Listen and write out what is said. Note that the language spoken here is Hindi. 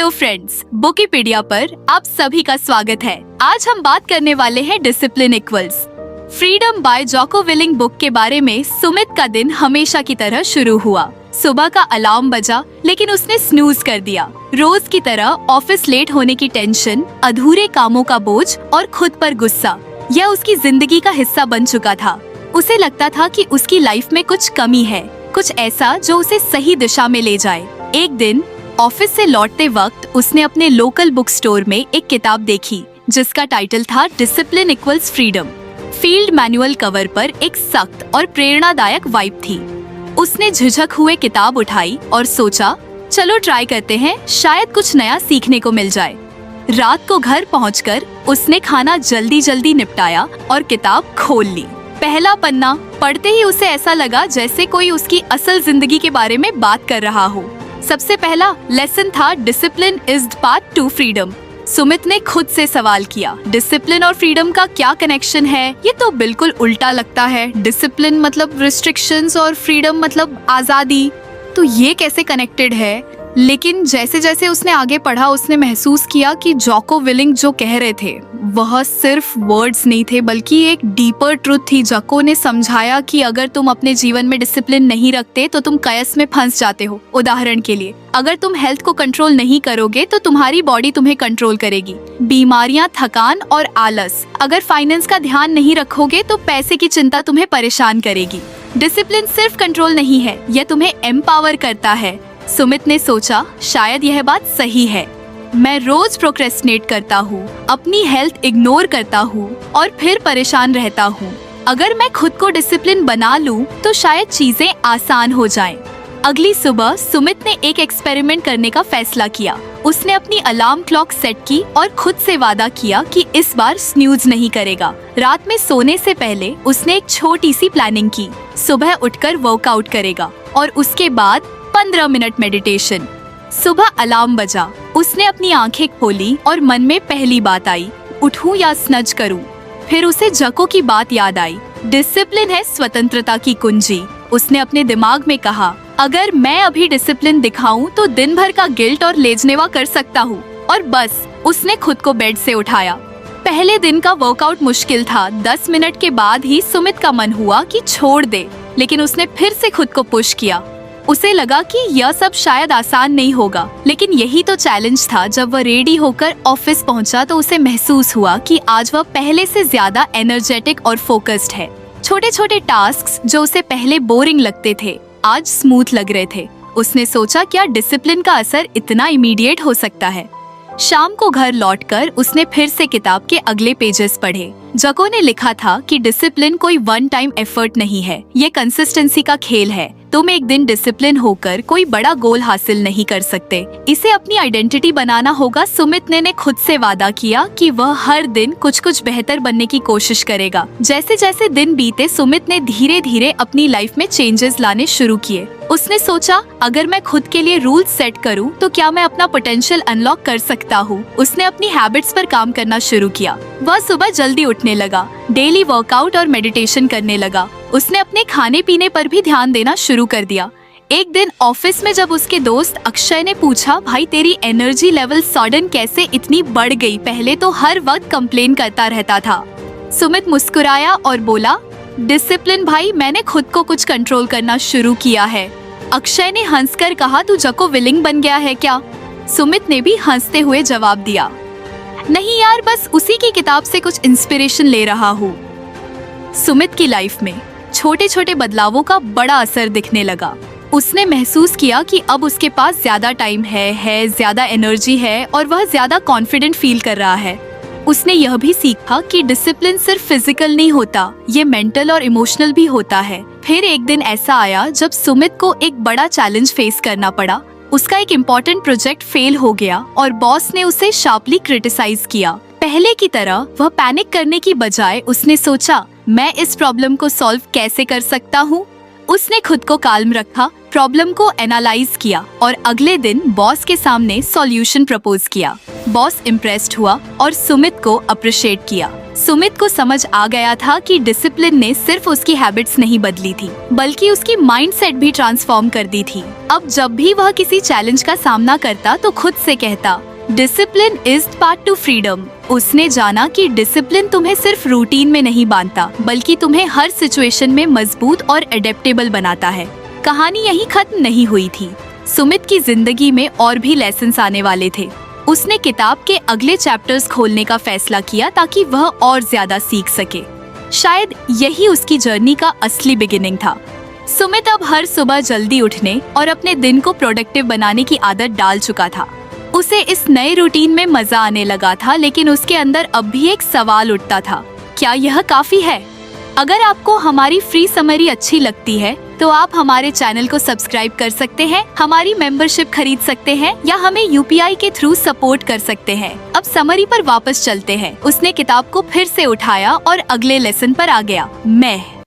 हेलो फ्रेंड्स, बुकीपीडिया पर आप सभी का स्वागत है। आज हम बात करने वाले हैं discipline equals freedom by Jocko Willink book के बारे में। सुमित का दिन हमेशा की तरह शुरू हुआ। सुबह का अलार्म बजा, लेकिन उसने स्नूज कर दिया। रोज की तरह ऑफिस लेट होने की टेंशन, अधूरे कामों का बोझ और खुद पर गुस्सा, यह उसकी जिंदगी का हिस्सा बन चुका था। उसे लगता था कि उसकी लाइफ में कुछ कमी है, कुछ ऐसा जो उसे सही दिशा में ले जाए। एक दिन ऑफिस से लौटते वक्त उसने अपने लोकल बुक स्टोर में एक किताब देखी जिसका टाइटल था discipline equals freedom. Field manual cover पर एक सख्त और प्रेरणादायक वाइब थी। उसने झिझक हुए किताब उठाई और सोचा, चलो ट्राई करते हैं, शायद कुछ नया सीखने को मिल जाए। रात को घर पहुंचकर उसने खाना जल्दी जल्दी निपटाया और किताब खोल ली। पहला पन्ना पढ़ते ही उसे ऐसा लगा जैसे कोई उसकी असल जिंदगी के बारे में बात कर रहा हो। सबसे पहला लेसन था discipline is the path to freedom. Sumit ने खुद से सवाल किया, डिसिप्लिन और फ्रीडम का क्या कनेक्शन है? ये तो बिल्कुल उल्टा लगता है। डिसिप्लिन मतलब रिस्ट्रिक्शंस और फ्रीडम मतलब आजादी, तो ये कैसे कनेक्टेड है? लेकिन जैसे जैसे उसने आगे पढ़ा उसने महसूस किया कि जोको विलिंग जो कह रहे थे वह सिर्फ वर्ड्स नहीं थे, बल्कि एक डीपर ट्रुथ थी। जोको ने समझाया कि अगर तुम अपने जीवन में डिसिप्लिन नहीं रखते तो तुम कयस में फंस जाते हो। उदाहरण के लिए, अगर तुम हेल्थ को कंट्रोल नहीं करोगे तो तुम्हारी बॉडी तुम्हें कंट्रोल करेगी। बीमारियां, थकान और आलस। अगर फाइनेंस का ध्यान नहीं रखोगे तो पैसे की चिंता तुम्हें परेशान करेगी। डिसिप्लिन सिर्फ कंट्रोल नहीं है, यह तुम्हें एम्पावर करता है। सुमित ने सोचा, शायद यह बात सही है। मैं रोज प्रोक्रेस्टिनेट करता हूँ, अपनी हेल्थ इग्नोर करता हूँ और फिर परेशान रहता हूँ। अगर मैं खुद को डिसिप्लिन बना लूँ तो शायद चीजें आसान हो जाएं। अगली सुबह सुमित ने एक एक्सपेरिमेंट करने का फैसला किया। उसने अपनी अलार्म क्लॉक सेट की और खुद से वादा किया कि इस बार स्नूज नहीं करेगा। रात में सोने से पहले उसने एक छोटी सी प्लानिंग की। सुबह उठकर वर्कआउट करेगा और उसके बाद 15 मिनट मेडिटेशन। सुबह अलार्म बजा, उसने अपनी आंखें खोली और मन में पहली बात आई, उठूं या स्नज करूं? फिर उसे जोको की बात याद आई, डिसिप्लिन है स्वतंत्रता की कुंजी। उसने अपने दिमाग में कहा, अगर मैं अभी डिसिप्लिन दिखाऊं तो दिन भर का गिल्ट और लेजनेवा कर सकता हूँ। और बस उसने खुद को बेड से उठाया। पहले दिन का वर्कआउट मुश्किल था। 10 मिनट के बाद ही सुमित का मन हुआ कि छोड़ दे, लेकिन उसने फिर से खुद को पुश किया। उसे लगा कि यह सब शायद आसान नहीं होगा, लेकिन यही तो चैलेंज था। जब वह रेडी होकर ऑफिस पहुंचा तो उसे महसूस हुआ कि आज वह पहले से ज्यादा एनर्जेटिक और फोकस्ड है। छोटे छोटे टास्क्स जो उसे पहले बोरिंग लगते थे आज स्मूथ लग रहे थे। उसने सोचा, क्या डिसिप्लिन का असर इतना इमीडिएट हो सकता है? शाम को घर लौटकर उसने फिर से किताब के अगले पेजेस पढ़े। जोको ने लिखा था कि डिसिप्लिन कोई वन टाइम एफर्ट नहीं है, ये कंसिस्टेंसी का खेल है। तुम एक दिन डिसिप्लिन होकर कोई बड़ा गोल हासिल नहीं कर सकते, इसे अपनी आइडेंटिटी बनाना होगा। सुमित ने खुद से वादा किया कि वह हर दिन कुछ कुछ बेहतर बनने की कोशिश करेगा। जैसे जैसे दिन बीते सुमित ने धीरे धीरे अपनी लाइफ में चेंजेस लाने शुरू किए। उसने सोचा, अगर मैं खुद के लिए रूल सेट करूं तो क्या मैं अपना पोटेंशियल अनलॉक कर सकता हूं? उसने अपनी हैबिट्स पर काम करना शुरू किया। वह सुबह जल्दी उठने लगा, डेली वर्कआउट और मेडिटेशन करने लगा। उसने अपने खाने पीने पर भी ध्यान देना शुरू कर दिया। एक दिन ऑफिस में जब उसके दोस्त अक्षय ने पूछा, भाई तेरी एनर्जी लेवल सडन कैसे इतनी बढ़ गई? पहले तो हर वक्त कंप्लेन करता रहता था। सुमित मुस्कुराया और बोला, डिसिप्लिन भाई, मैंने खुद को कुछ कंट्रोल करना शुरू किया है। अक्षय ने हंसकर कहा, तू जोको विलिंग बन गया है क्या? सुमित ने भी हंसते हुए जवाब दिया, नहीं यार, बस उसी की किताब से कुछ इंस्पिरेशन ले रहा हूँ। सुमित की लाइफ में छोटे छोटे बदलावों का बड़ा असर दिखने लगा। उसने महसूस किया कि अब उसके पास ज्यादा टाइम है, ज्यादा एनर्जी है और वह ज्यादा कॉन्फिडेंट फील कर रहा है। उसने यह भी सीखा कि डिसिप्लिन सिर्फ फिजिकल नहीं होता, ये मेंटल और इमोशनल भी होता है। फिर एक दिन ऐसा आया जब सुमित को एक बड़ा चैलेंज फेस करना पड़ा। उसका एक इम्पोर्टेंट प्रोजेक्ट फेल हो गया और बॉस ने उसे शार्पली क्रिटिसाइज किया। पहले की तरह वह पैनिक करने की बजाय उसने सोचा, मैं इस प्रॉब्लम को सॉल्व कैसे कर सकता हूँ? उसने खुद को काल्म रखा, प्रॉब्लम को एनालाइज किया और अगले दिन बॉस के सामने सॉल्यूशन प्रपोज किया। बॉस इम्प्रेस्ड हुआ और सुमित को अप्रिशिएट किया। सुमित को समझ आ गया था कि डिसिप्लिन ने सिर्फ उसकी हैबिट्स नहीं बदली थी, बल्कि उसकी माइंडसेट भी ट्रांसफॉर्म कर दी थी। अब जब भी वह किसी चैलेंज का सामना करता तो खुद से कहता, discipline is part two freedom. उसने जाना कि डिसिप्लिन तुम्हें सिर्फ रूटीन में नहीं बांधता, बल्कि तुम्हें हर सिचुएशन में मजबूत और एडेप्टेबल बनाता है। कहानी यहीं खत्म नहीं हुई थी। सुमित की जिंदगी में और भी लेसन्स आने वाले थे। उसने किताब के अगले चैप्टर्स खोलने का फैसला किया ताकि वह और ज्यादा सीख सके। शायद यही उसकी जर्नी का असली बिगिनिंग था। सुमित अब हर सुबह जल्दी उठने और अपने दिन को प्रोडक्टिव बनाने की आदत डाल चुका था। उसे इस नए रूटीन में मजा आने लगा था, लेकिन उसके अंदर अब भी एक सवाल उठता था, क्या यह काफी है? अगर आपको हमारी फ्री समरी अच्छी लगती है तो आप हमारे चैनल को सब्सक्राइब कर सकते हैं, हमारी मेंबरशिप खरीद सकते हैं या हमें UPI के थ्रू सपोर्ट कर सकते हैं। अब समरी पर वापस चलते हैं। उसने किताब को फिर से उठाया और अगले लेसन पर आ गया। मैं